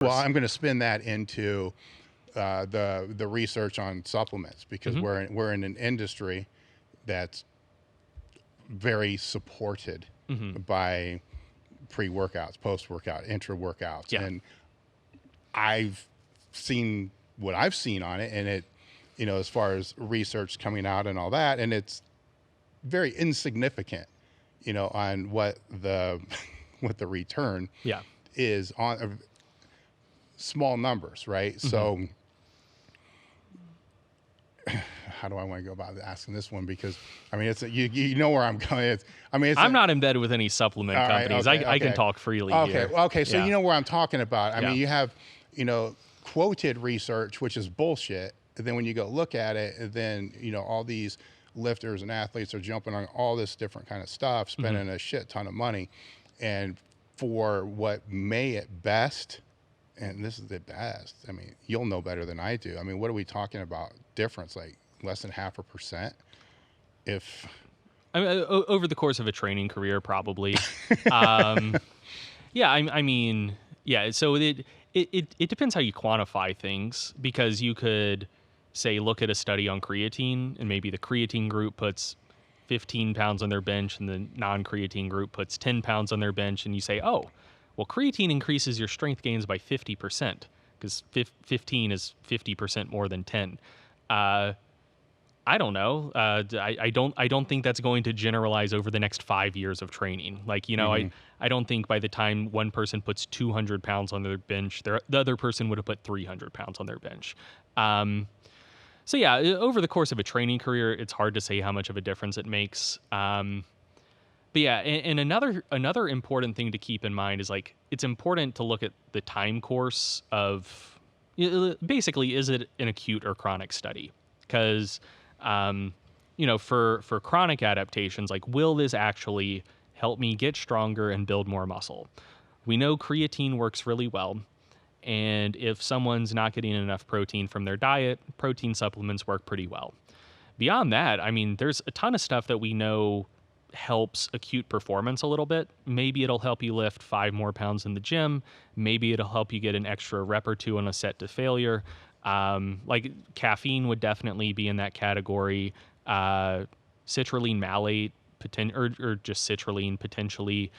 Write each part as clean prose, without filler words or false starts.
Well, I'm going to spin that into the research on supplements, because we're in an industry that's very supported by pre-workouts, post-workout, intra-workouts, and I've seen what I've seen on it, and it, as far as research coming out and all that, and it's very insignificant, on what the what the return is on small numbers, right? So how do I want to go about asking this one? Because I mean, it's you know where I'm going. I'm not embedded with any supplement companies. Right, I can talk freely here. Okay. So you know where I'm talking about. I mean, you have, quoted research, which is bullshit. And then when you go look at it, then, all these lifters and athletes are jumping on all this different kind of stuff, spending a shit ton of money. And for what may at best, and this is the best, I mean, you'll know better than I do. I mean, what are we talking about? Difference, like less than 0.5%? If I mean, over the course of a training career, probably. Yeah, I mean, yeah. So it depends how you quantify things, because you could say look at a study on creatine, and maybe the creatine group puts 15 pounds on their bench and the non-creatine group puts 10 pounds on their bench, and you say, oh, well, creatine increases your strength gains by 50%, because 15 is 50% more than 10. I don't know. I don't think that's going to generalize over the next 5 years of training. Like, I don't think by the time one person puts 200 pounds on their bench, the other person would have put 300 pounds on their bench. So yeah, over the course of a training career, it's hard to say how much of a difference it makes. But yeah, and another important thing to keep in mind is, like, it's important to look at the time course of, basically, is it an acute or chronic study? Because, for chronic adaptations, like, will this actually help me get stronger and build more muscle? We know creatine works really well. And if someone's not getting enough protein from their diet, protein supplements work pretty well. Beyond that, I mean, there's a ton of stuff that we know helps acute performance a little bit. Maybe it'll help you lift 5 more pounds in the gym. Maybe it'll help you get an extra rep or two on a set to failure. Like caffeine would definitely be in that category. Citrulline malate, or just citrulline potentially.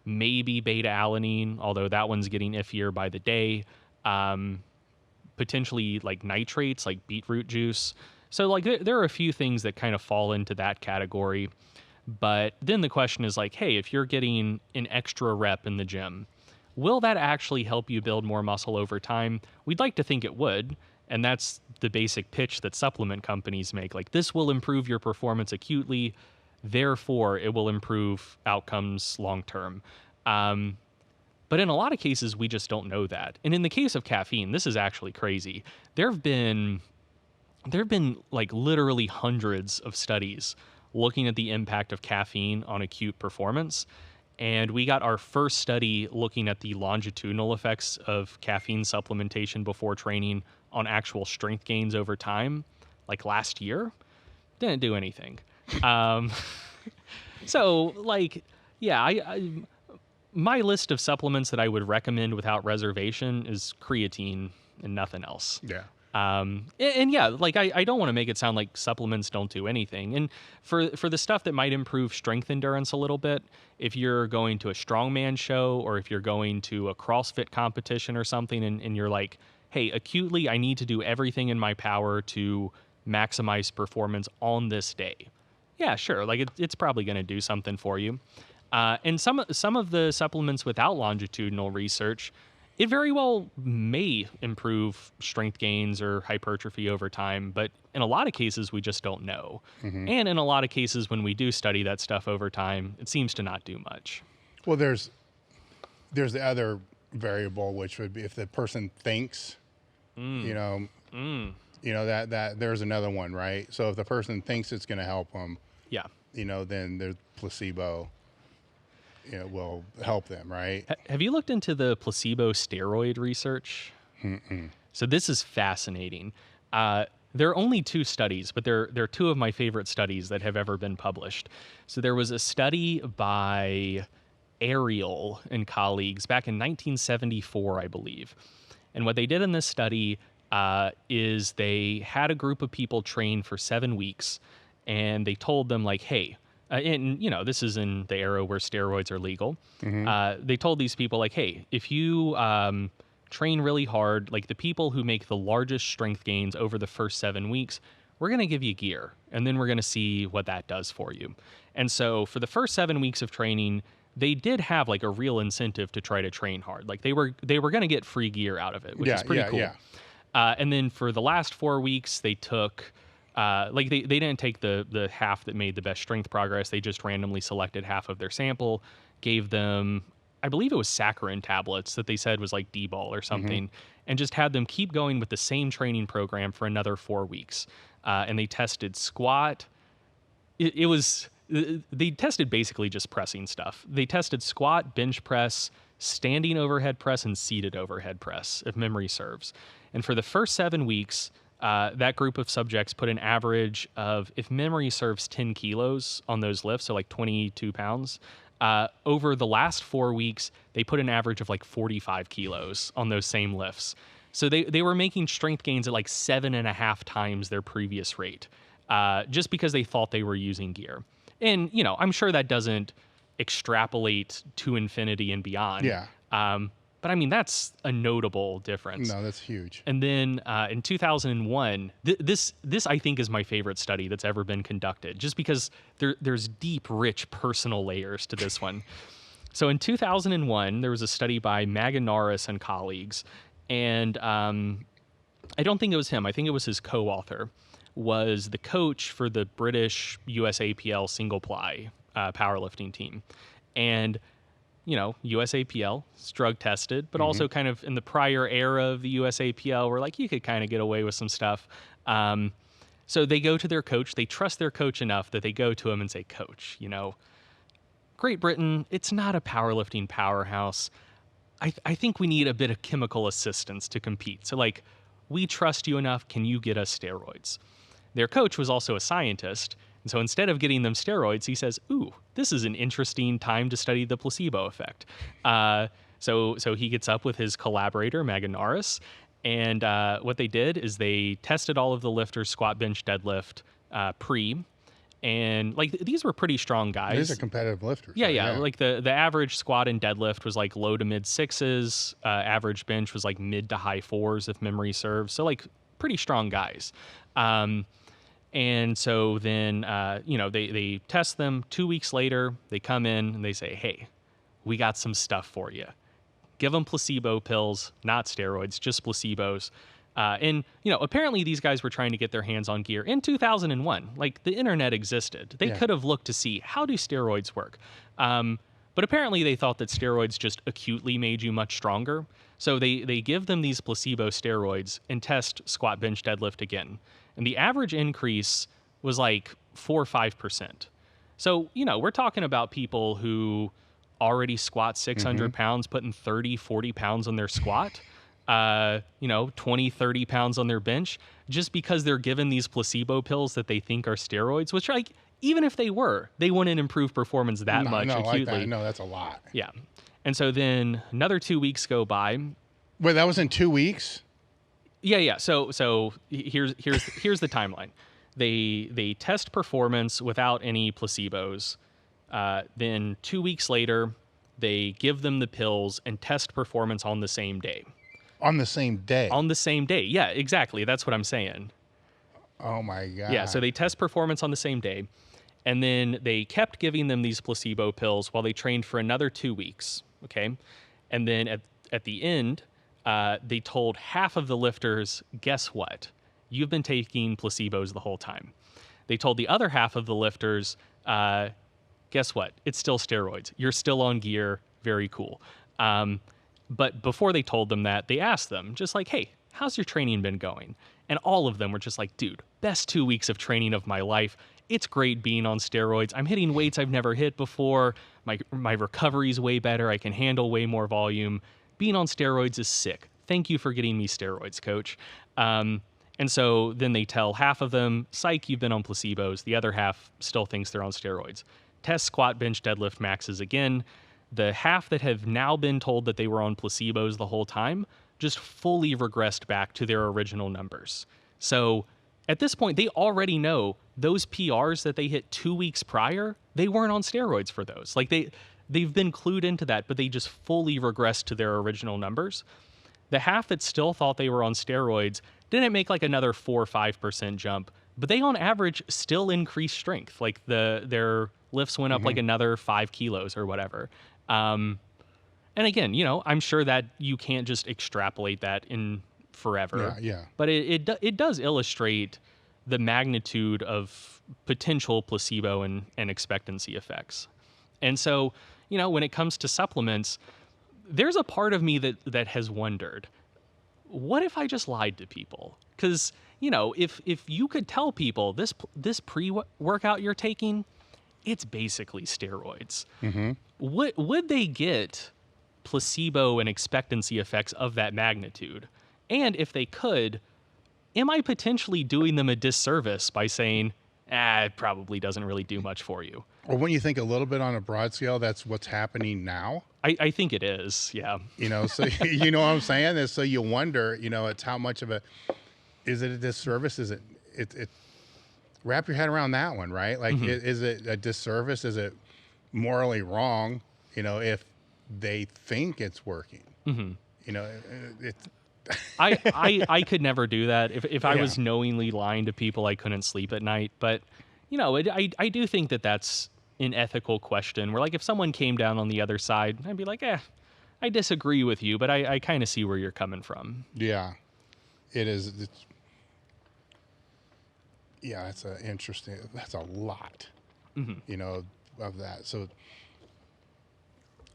Maybe beta-alanine, although that one's getting iffier by the day. Potentially like nitrates, like beetroot juice. So like there are a few things that kind of fall into that category. But then the question is like, hey, if you're getting an extra rep in the gym, will that actually help you build more muscle over time? We'd like to think it would. And that's the basic pitch that supplement companies make. Like, this will improve your performance acutely, therefore it will improve outcomes long term. But in a lot of cases, we just don't know that. And in the case of caffeine, this is actually crazy. There have been like literally hundreds of studies looking at the impact of caffeine on acute performance. And we got our first study looking at the longitudinal effects of caffeine supplementation before training on actual strength gains over time, like last year. Didn't do anything. So, like, yeah, my list of supplements that I would recommend without reservation is creatine and nothing else. Yeah. And yeah, like I don't want to make it sound like supplements don't do anything. And for the stuff that might improve strength endurance a little bit, if you're going to a strongman show or if you're going to a CrossFit competition or something, and you're like, hey, acutely, I need to do everything in my power to maximize performance on this day. Yeah, sure. Like it's probably going to do something for you. And some of the supplements without longitudinal research, it very well may improve strength gains or hypertrophy over time, but in a lot of cases, we just don't know. Mm-hmm. And in a lot of cases, when we do study that stuff over time, it seems to not do much. Well, there's the other variable, which would be if the person thinks, that there's another one, right? So if the person thinks it's going to help them, then there's placebo. Will help them, right? Have you looked into the placebo steroid research? Mm-mm. So this is fascinating. There are only 2 studies, but they're 2 of my favorite studies that have ever been published. So there was a study by Ariel and colleagues back in 1974, I believe. And what they did in this study is they had a group of people train for 7 weeks, and they told them, like, hey, and, you know, this is in the era where steroids are legal. They told these people, like, hey, if you train really hard, like the people who make the largest strength gains over the first 7 weeks, we're going to give you gear, and then we're going to see what that does for you. And so for the first 7 weeks of training, they did have like a real incentive to try to train hard. Like they were going to get free gear out of it, which is pretty cool. And then for the last 4 weeks, they took like they didn't take the half that made the best strength progress. They just randomly selected half of their sample, gave them, I believe it was saccharin tablets that they said was like D-ball or something, and just had them keep going with the same training program for another 4 weeks. And they tested squat. They tested basically just pressing stuff. They tested squat, bench press, standing overhead press, and seated overhead press, if memory serves. And for the first 7 weeks, that group of subjects put an average of, if memory serves, 10 kilos on those lifts, so like 22 pounds. Over the last 4 weeks, they put an average of like 45 kilos on those same lifts. So they were making strength gains at like 7.5 times their previous rate, just because they thought they were using gear. And, you know, I'm sure that doesn't extrapolate to infinity and beyond. Yeah. But I mean, that's a notable difference. No, that's huge. And then in 2001, this I think is my favorite study that's ever been conducted, just because there's deep, rich personal layers to this one. So in 2001, there was a study by Maganaris and colleagues, and I don't think it was him. I think it was his co-author, was the coach for the British USAPL single ply powerlifting team. And, you know, USAPL is drug tested, but also kind of in the prior era of the USAPL where like you could kind of get away with some stuff. So they go to their coach. They trust their coach enough that they go to him and say, Coach, you know, Great Britain, it's not a powerlifting powerhouse. I think we need a bit of chemical assistance to compete. So like, we trust you enough. Can you get us steroids? Their coach was also a scientist. And so instead of getting them steroids, he says, ooh, this is an interesting time to study the placebo effect. So he gets up with his collaborator, Maganaris, and what they did is they tested all of the lifters, squat, bench, deadlift, pre. And like these were pretty strong guys. These are competitive lifters. Yeah. Like the average squat and deadlift was like low to mid 6s. Average bench was like mid to high 4s, if memory serves. So like pretty strong guys. And so then, you know, they test them. 2 weeks later, they come in and they say, hey, we got some stuff for you. Give them placebo pills, not steroids, just placebos. And, you know, apparently these guys were trying to get their hands on gear in 2001. Like, the internet existed. They could have looked to see, how do steroids work? But apparently they thought that steroids just acutely made you much stronger. So they give them these placebo steroids and test squat, bench, deadlift again. And the average increase was like 4 or 5%. So, you know, we're talking about people who already squat 600 pounds, putting 30, 40 pounds on their squat. You know, 20, 30 pounds on their bench, just because they're given these placebo pills that they think are steroids, which, like, even if they were, they wouldn't improve performance that much acutely. Like that. No, that's a lot. Yeah. And so then another 2 weeks go by. Wait, that was in 2 weeks? Yeah. So here's the timeline. They test performance without any placebos. Then 2 weeks later, they give them the pills and test performance on the same day. On the same day? On the same day. Yeah, exactly. That's what I'm saying. Oh, my God. Yeah, so they test performance on the same day. And then they kept giving them these placebo pills while they trained for another 2 weeks. Okay. And then at the end, they told half of the lifters, guess what? You've been taking placebos the whole time. They told the other half of the lifters, guess what? It's still steroids. You're still on gear. Very cool. But before they told them that, they asked them, just like, hey, how's your training been going? And all of them were just like, dude, best 2 weeks of training of my life. It's great being on steroids. I'm hitting weights I've never hit before. My recovery's way better. I can handle way more volume. Being on steroids is sick. Thank you for getting me steroids, coach. And so then they tell half of them, psych, you've been on placebos. The other half still thinks they're on steroids. Test squat, bench, deadlift maxes again. The half that have now been told that they were on placebos the whole time just fully regressed back to their original numbers. So at this point, they already know those PRs that they hit 2 weeks prior, they weren't on steroids for those. Like they've been clued into that, but they just fully regressed to their original numbers. The half that still thought they were on steroids didn't make like another 4 or 5% jump, but they on average still increased strength. Like their lifts went up like another 5 kilos or whatever. And again, I'm sure that you can't just extrapolate that in forever. Yeah. But it does illustrate the magnitude of potential placebo and expectancy effects. And so, when it comes to supplements, there's a part of me that has wondered, what if I just lied to people? Because, if you could tell people this pre-workout you're taking, it's basically steroids. Would they get placebo and expectancy effects of that magnitude? And if they could, am I potentially doing them a disservice by saying, it probably doesn't really do much for you? Or when you think a little bit on a broad scale, that's what's happening now. I think it is, yeah. So you know what I'm saying? And so you wonder, it's how much of is it a disservice? Is it wrap your head around that one, right? Like, is it a disservice? Is it morally wrong, if they think it's working? It's I could never do that. If I was knowingly lying to people, I couldn't sleep at night. But, I do think that that's an ethical question where, like, if someone came down on the other side, I'd be like, I disagree with you, but I kind of see where you're coming from. Yeah, it is. That's that's a lot, of that. So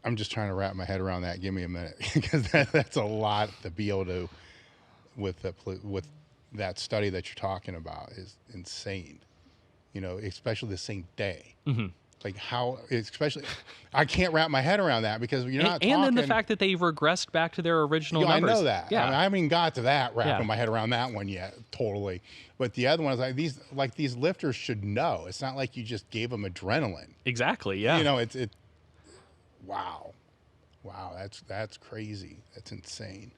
I'm just trying to wrap my head around that. Give me a minute, because that's a lot to be able to, with that study that you're talking about is insane, especially the same day. Like how, especially, I can't wrap my head around that, because you're not talking. And then the fact that they regressed back to their original numbers. I know that. Yeah. I haven't even got to that, wrapping my head around that one yet, totally. But the other one is these lifters should know. It's not like you just gave them adrenaline. Exactly, yeah. Wow, that's crazy. That's insane.